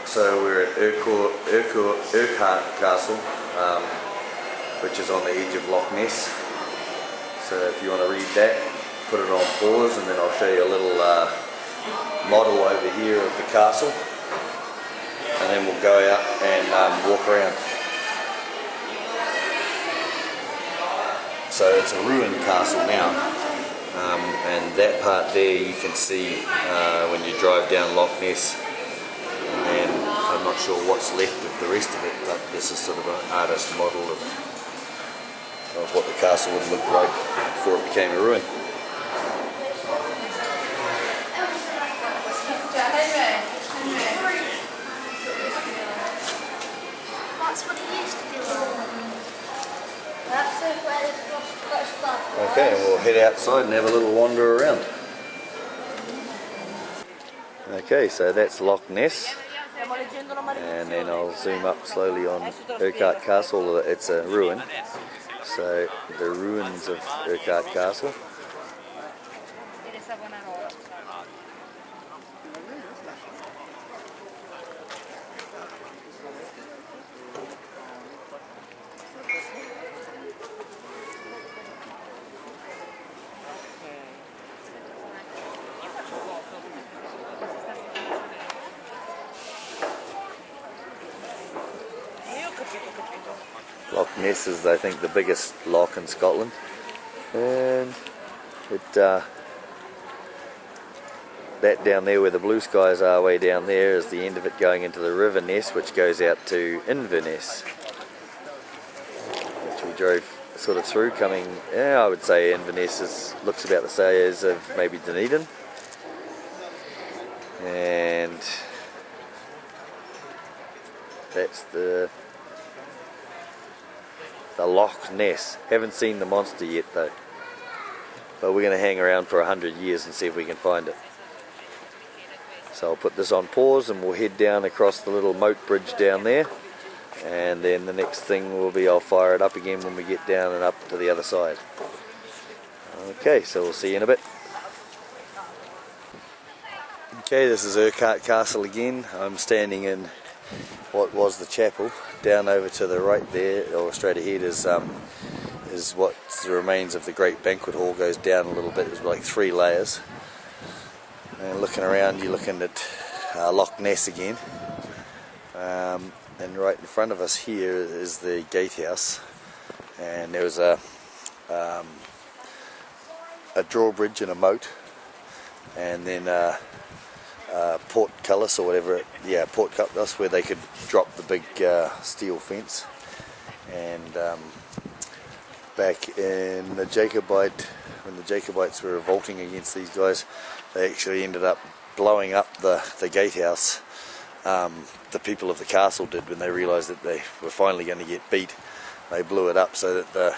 So we're at Urquhart Castle, which is on the edge of Loch Ness. So if you want to read that, put it on pause, and then I'll show you a little model over here of the castle, and then we'll go out and walk around. So it's a ruined castle now, and that part there you can see when you drive down Loch Ness. And then I'm not sure what's left of the rest of it, but this is sort of an artist model of what the castle would look like before it became a ruin. That's what it used to be like. That's where the frost got stuck. Okay, and we'll head outside and have a little wander around. Okay, so that's Loch Ness, and then I'll zoom up slowly on Urquhart Castle. It's a ruin, so the ruins of Urquhart Castle. Loch Ness is, I think, the biggest loch in Scotland, and that down there where the blue skies are, way down there, is the end of it going into the River Ness, which goes out to Inverness, which we drove sort of through coming. Yeah, I would say Inverness looks about the size of maybe Dunedin, and that's the Loch Ness. Haven't seen the monster yet though, but we're going to hang around for 100 years and see if we can find it. So I'll put this on pause and we'll head down across the little moat bridge down there, and then the next thing will be I'll fire it up again when we get down and up to the other side. Okay, so we'll see you in a bit. Okay, this is Urquhart Castle again. I'm standing in what was the chapel. Down over to the right there, or straight ahead, is what's the remains of the great banquet hall. Goes down a little bit. There's like 3 layers. And looking around, you're looking at Loch Ness again. And right in front of us here is the gatehouse. And there was a drawbridge and a moat, and then portcullis or whatever, portcullis, where they could drop the big steel fence. And back in the when the Jacobites were revolting against these guys, they actually ended up blowing up the gatehouse. The people of the castle did, when they realised that they were finally going to get beat. They blew it up so that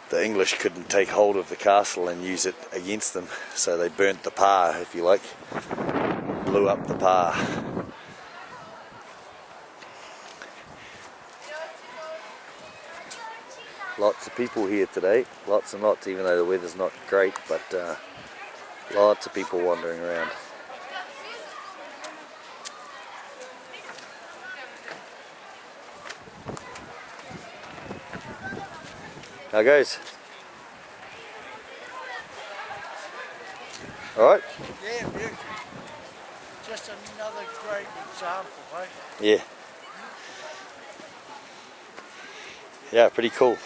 the English couldn't take hold of the castle and use it against them. So they burnt the pa, if you like, blew up the pa. Lots of people here today, lots and lots, even though the weather's not great, but lots of people wandering around. How goes? Alright? Yeah, beautiful. Just another great example, eh? Yeah. Yeah, pretty cool.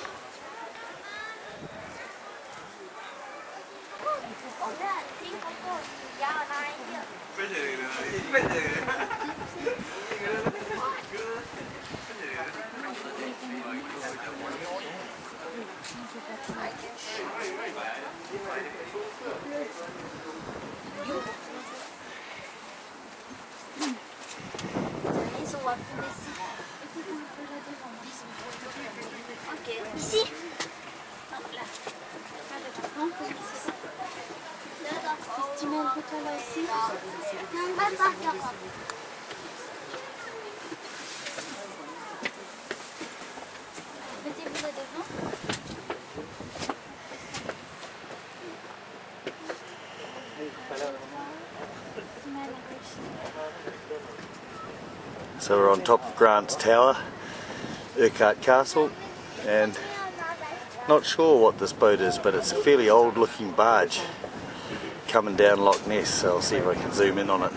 Ok, ici. Tu mets le bouton là aussi? Non, pas d'accord. Mettez-vous là devant. Tu mets So we're on top of Grant's Tower, Urquhart Castle, and not sure what this boat is, but it's a fairly old looking barge coming down Loch Ness, so I'll see if I can zoom in on it.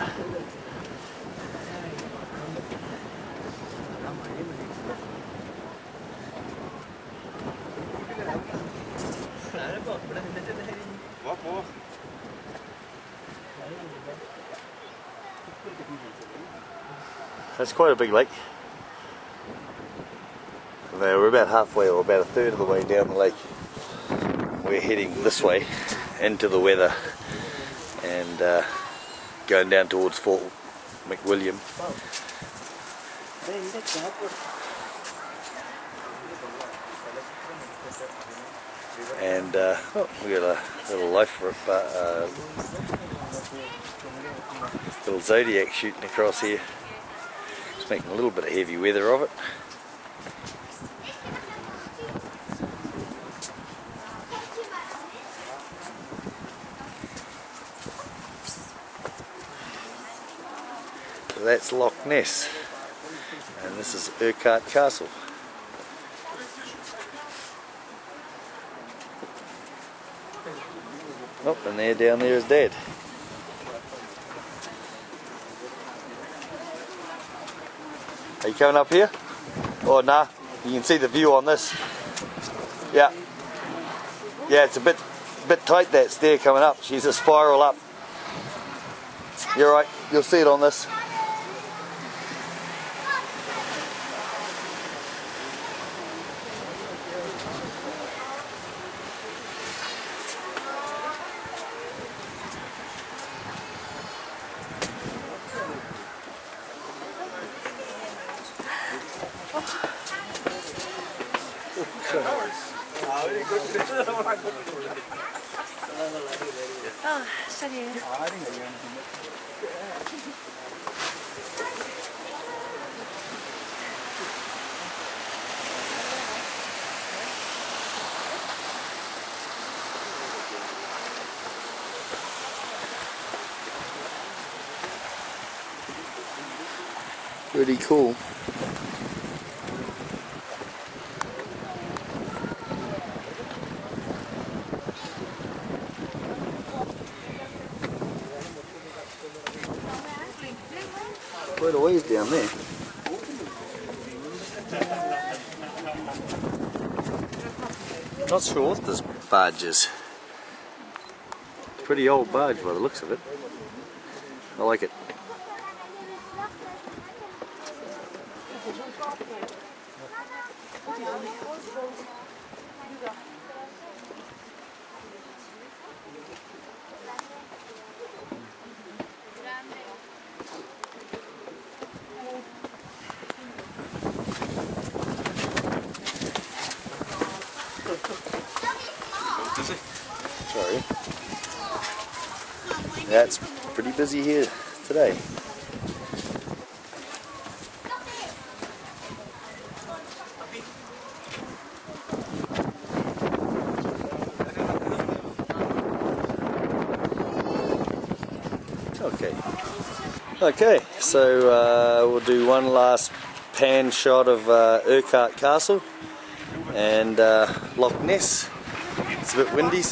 It's quite a big lake. We're about halfway, or about a third of the way down the lake. We're heading this way into the weather and going down towards Fort McWilliam. And we got a little life little zodiac shooting across here. It's making a little bit of heavy weather of it. So that's Loch Ness, and this is Urquhart Castle. Oh, and there down there is Dad. Are you coming up here? Oh, nah, you can see the view on this. Yeah. Yeah, it's a bit tight, that stair coming up. She's a spiral up. You're right, you'll see it on this. Oh, sorry. Pretty cool. Quite a ways down there. Not sure what this barge is. Pretty old barge by the looks of it. I like it. Sorry. Yeah, it's pretty busy here today. Okay, so we'll do one last pan shot of Urquhart Castle and Loch Ness. It's a bit windy,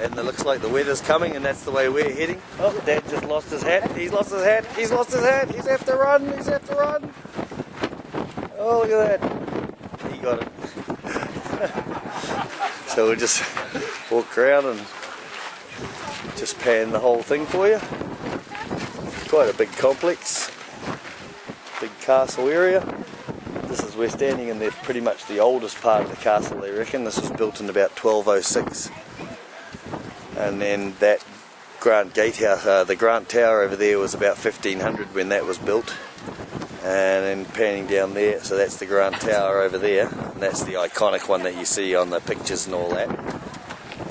and it looks like the weather's coming, and that's the way we're heading. Oh, Dad just lost his hat. He's lost his hat. He's lost his hat. He's have to run. He's have to run. Oh, look at that. He got it. So we'll just walk around and just pan the whole thing for you. Quite a big complex, big castle area. This is, we're standing in pretty much the oldest part of the castle, they reckon. This was built in about 1206. And then that Grant Gatehouse, the Grant Tower over there was about 1500 when that was built. And then panning down there, so that's the Grant Tower over there. And that's the iconic one that you see on the pictures and all that.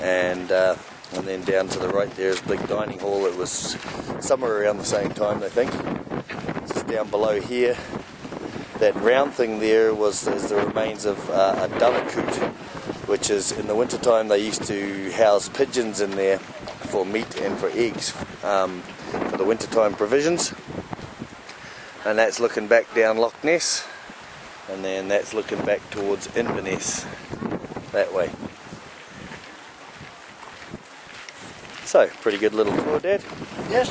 And then down to the right there is a big dining hall. It was somewhere around the same time, I think. Just down below here, that round thing there is the remains of a dove coot, which is, in the winter time they used to house pigeons in there for meat and for eggs, for the wintertime provisions. And that's looking back down Loch Ness, and then that's looking back towards Inverness, that way. So, pretty good little tour, Dad. Yes,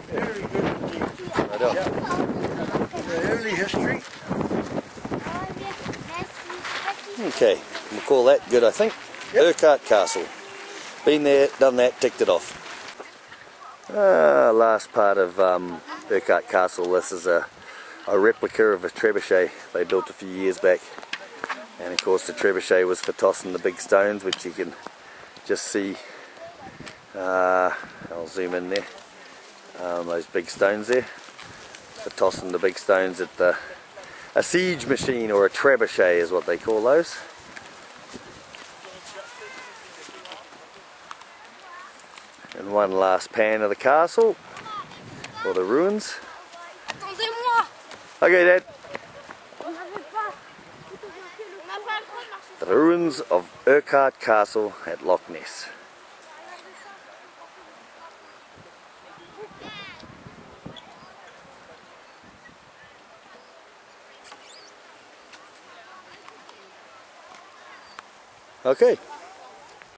very good indeed. Right on. The early history. Okay, we'll call that good, I think. Yep. Urquhart Castle. Been there, done that, ticked it off. Last part of Urquhart Castle. This is a replica of a trebuchet they built a few years back. And of course the trebuchet was for tossing the big stones, which you can just see. I'll zoom in there. Those big stones there. For tossing the big stones at a siege machine, or a trebuchet is what they call those. And one last pan of the castle, or the ruins. Okay, Dad. The ruins of Urquhart Castle at Loch Ness. Okay.